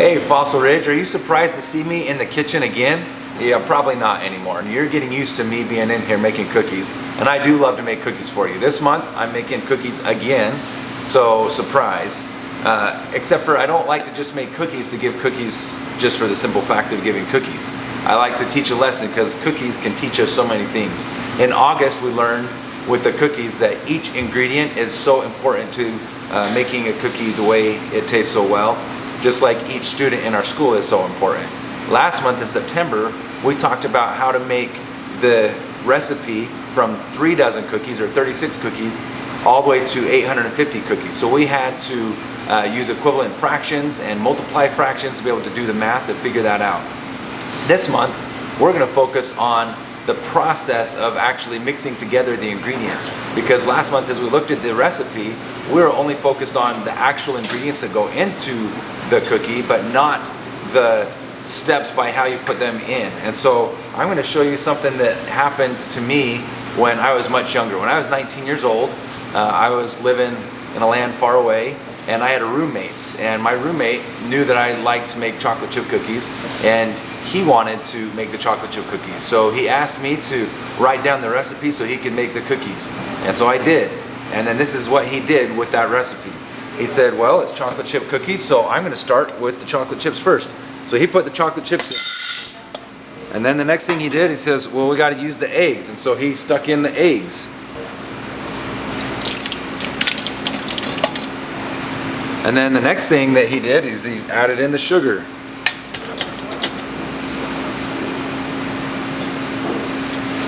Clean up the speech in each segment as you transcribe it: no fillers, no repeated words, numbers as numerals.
Hey Fossil Ridge, are you surprised to see me in the kitchen again? Yeah, probably not anymore. You're getting used to me being in here making cookies, and I do love to make cookies for you. This month I'm making cookies again, so surprise. Except for I don't like to just make cookies to give cookies just for the simple fact of giving cookies. I like to teach a lesson because cookies can teach us so many things. In August we learned with the cookies that each ingredient is so important to making a cookie the way it tastes so well, just like each student in our school is so important. Last month in September, we talked about how to make the recipe from 3 dozen cookies or 36 cookies all the way to 850 cookies. So we had to use equivalent fractions and multiply fractions to be able to do the math to figure that out. This month, we're going to focus on the process of actually mixing together the ingredients, because last month as we looked at the recipe, we were only focused on the actual ingredients that go into the cookie, but not the steps by how you put them in. And so I'm going to show you something that happened to me when I was much younger. When I was 19 years old, I was living in a land far away, and I had a roommate, and my roommate knew that I liked to make chocolate chip cookies, and he wanted to make the chocolate chip cookies. So he asked me to write down the recipe so he could make the cookies. And so I did. And then this is what he did with that recipe. He said, well, it's chocolate chip cookies, so I'm going to start with the chocolate chips first. So he put the chocolate chips in. And then the next thing he did, he says, well, we got to use the eggs. And so he stuck in the eggs. And then the next thing that he did is he added in the sugar.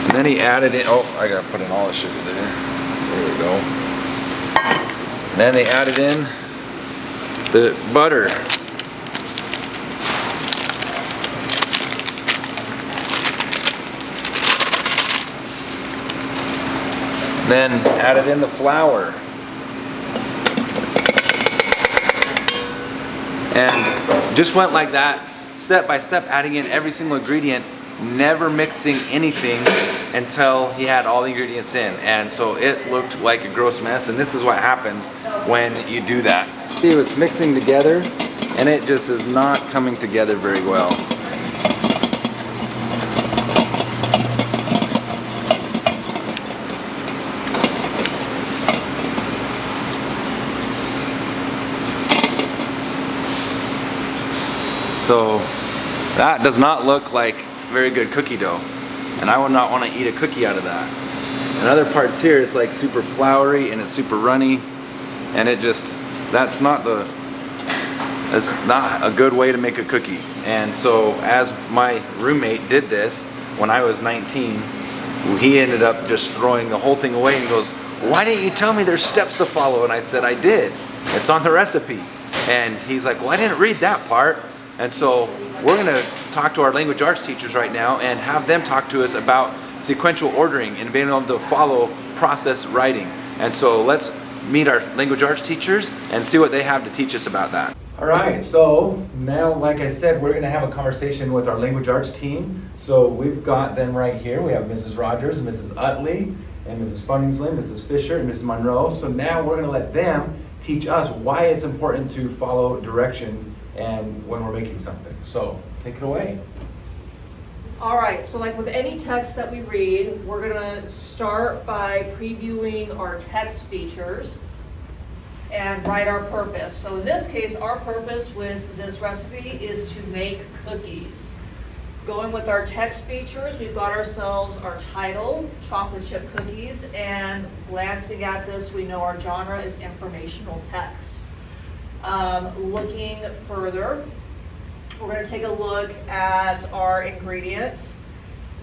And then he added in, oh, I gotta put in all the sugar there. There we go. And then they added in the butter. Then added in the flour. And just went like that, step by step, adding in every single ingredient, never mixing anything until he had all the ingredients in. And so it looked like a gross mess, and this is what happens when you do that. See, it's mixing together, and it just is not coming together very well. So that does not look like very good cookie dough, and I would not want to eat a cookie out of that. And other parts here, it's like super floury and it's super runny, and it just, that's not a good way to make a cookie. And so as my roommate did this when I was 19, he ended up just throwing the whole thing away, and he goes, why didn't you tell me there's steps to follow? And I said, I did, it's on the recipe. And he's like, well, I didn't read that part. And so we're going to talk to our language arts teachers right now and have them talk to us about sequential ordering and being able to follow process writing. And so let's meet our language arts teachers and see what they have to teach us about that. All right, so now, like I said, we're going to have a conversation with our language arts team. So we've got them right here. We have Mrs. Rogers, Mrs. Utley, and Mrs. Funningsley, Mrs. Fisher, and Mrs. Monroe. So now we're going to let them teach us why it's important to follow directions and when we're making something. So take it away. All right, so like with any text that we read, we're gonna start by previewing our text features and write our purpose. So in this case, our purpose with this recipe is to make cookies. Going with our text features, we've got ourselves our title, chocolate chip cookies, and glancing at this, we know our genre is informational text. Looking further, we're going to take a look at our ingredients,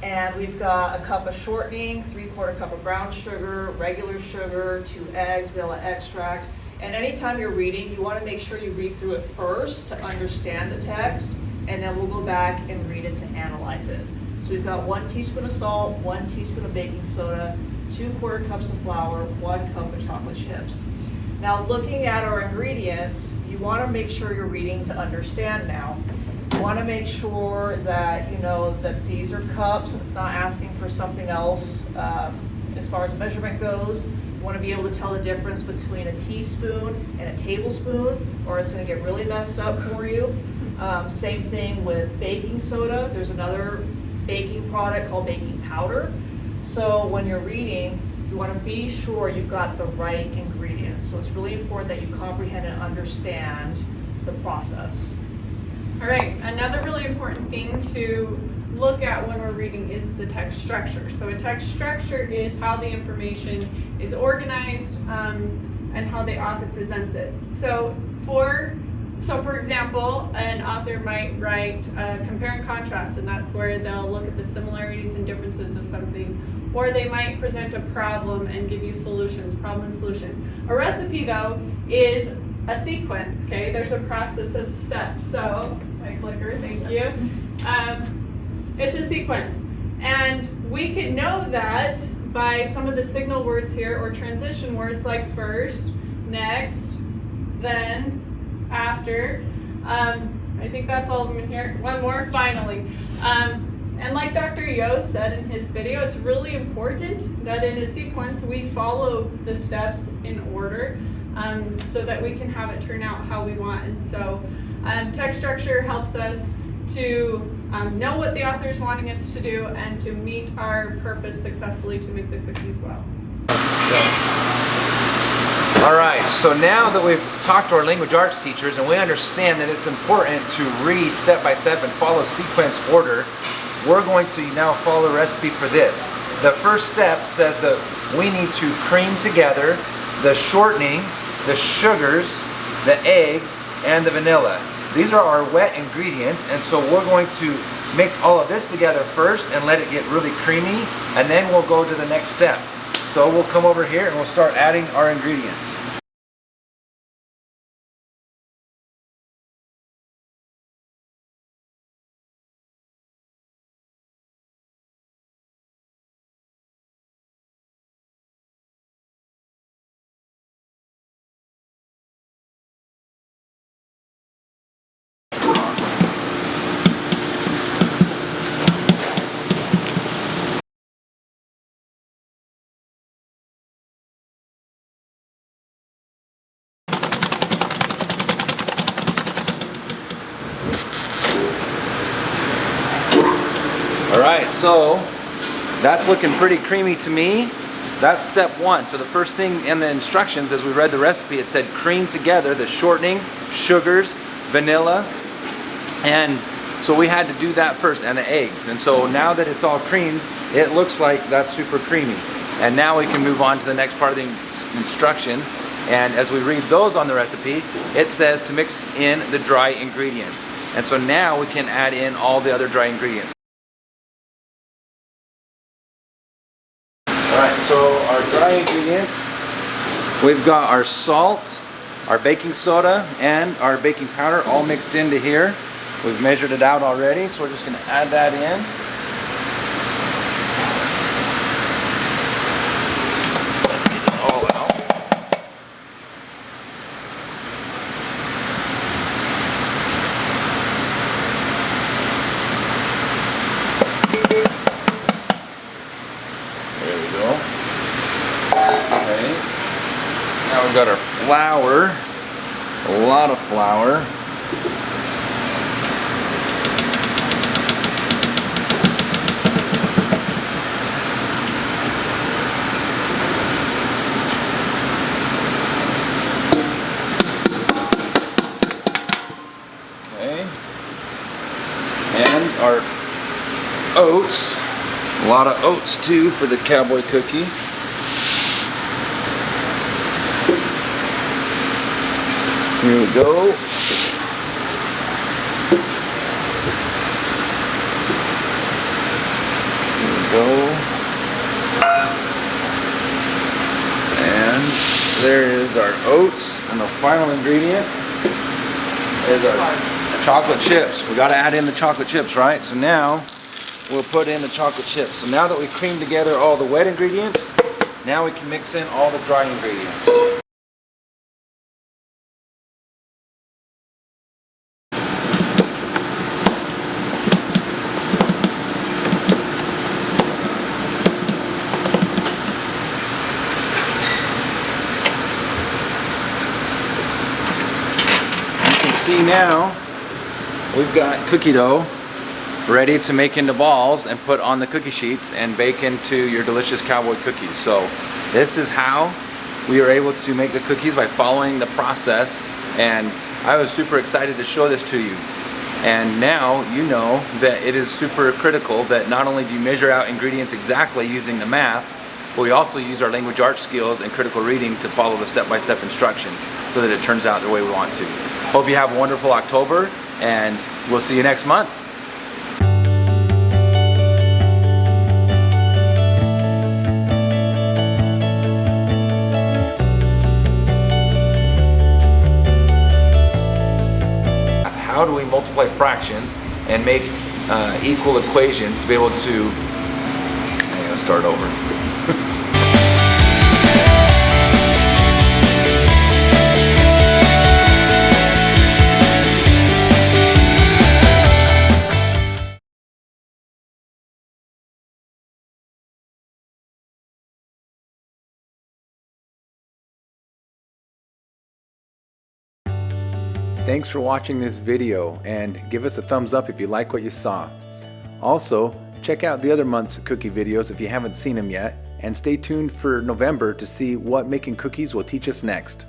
and we've got a cup of shortening, 3/4 cup of brown sugar, regular sugar, 2 eggs, vanilla extract. And anytime you're reading, you want to make sure you read through it first to understand the text, and then we'll go back and read it to analyze it. So we've got 1 teaspoon of salt, 1 teaspoon of baking soda, 2/4 cups of flour, 1 cup of chocolate chips. Now looking at our ingredients, you want to make sure you're reading to understand now. You want to make sure that you know that these are cups and it's not asking for something else as far as measurement goes. You want to be able to tell the difference between a teaspoon and a tablespoon, or it's going to get really messed up for you. Same thing with baking soda. There's another baking product called baking powder. So when you're reading, you want to be sure you've got the right ingredients. So it's really important that you comprehend and understand the process. All right, another really important thing to look at when we're reading is the text structure. So a text structure is how the information is organized and how the author presents it. So for example, an author might write compare and contrast, and that's where they'll look at the similarities and differences of something. Or they might present a problem and give you solutions, problem and solution. A recipe, though, is a sequence, okay? There's a process of steps. So, my clicker, thank you. It's a sequence. And we can know that by some of the signal words here, or transition words like first, next, then, after. I think that's all of them in here. One more, finally. And like Dr. Yost said in his video, it's really important that in a sequence we follow the steps in order so that we can have it turn out how we want. And so text structure helps us to know what the author is wanting us to do and to meet our purpose successfully to make the cookies well. All right, so now that we've talked to our language arts teachers and we understand that it's important to read step by step and follow sequence order, we're going to now follow the recipe for this. The first step says that we need to cream together the shortening, the sugars, the eggs, and the vanilla. These are our wet ingredients, and so we're going to mix all of this together first and let it get really creamy, and then we'll go to the next step. So we'll come over here and we'll start adding our ingredients. All right, so that's looking pretty creamy to me. That's step one. So the first thing in the instructions, as we read the recipe, it said cream together the shortening, sugars, vanilla, and so we had to do that first, and the eggs. And so now that it's all creamed, it looks like that's super creamy. And now we can move on to the next part of the instructions. And as we read those on the recipe, it says to mix in the dry ingredients. And so now we can add in all the other dry ingredients. All right, so our dry ingredients, we've got our salt, our baking soda, and our baking powder all mixed into here. We've measured it out already, so we're just going to add that in. Get it all out. There we go. Okay. Now we've got our flour, a lot of flour. Okay. And our oats. A lot of oats too for the cowboy cookie. Here we go. Here we go. And there is our oats, and the final ingredient is our chocolate chips. We got to add in the chocolate chips, right? So now we'll put in the chocolate chips. So now that we've creamed together all the wet ingredients, now we can mix in all the dry ingredients. You can see now We've got cookie dough ready to make into balls and put on the cookie sheets and bake into your delicious cowboy cookies. So this is how we are able to make the cookies, by following the process, and I was super excited to show this to you. And now you know that it is super critical that not only do you measure out ingredients exactly using the math, but we also use our language arts skills and critical reading to follow the step-by-step instructions so that it turns out the way we want to. Hope you have a wonderful October, and we'll see you next month. How do we multiply fractions and make equal equations to be able to, I gotta start over. Thanks for watching this video, and give us a thumbs up if you like what you saw. Also, check out the other month's cookie videos if you haven't seen them yet, and stay tuned for November to see what making cookies will teach us next.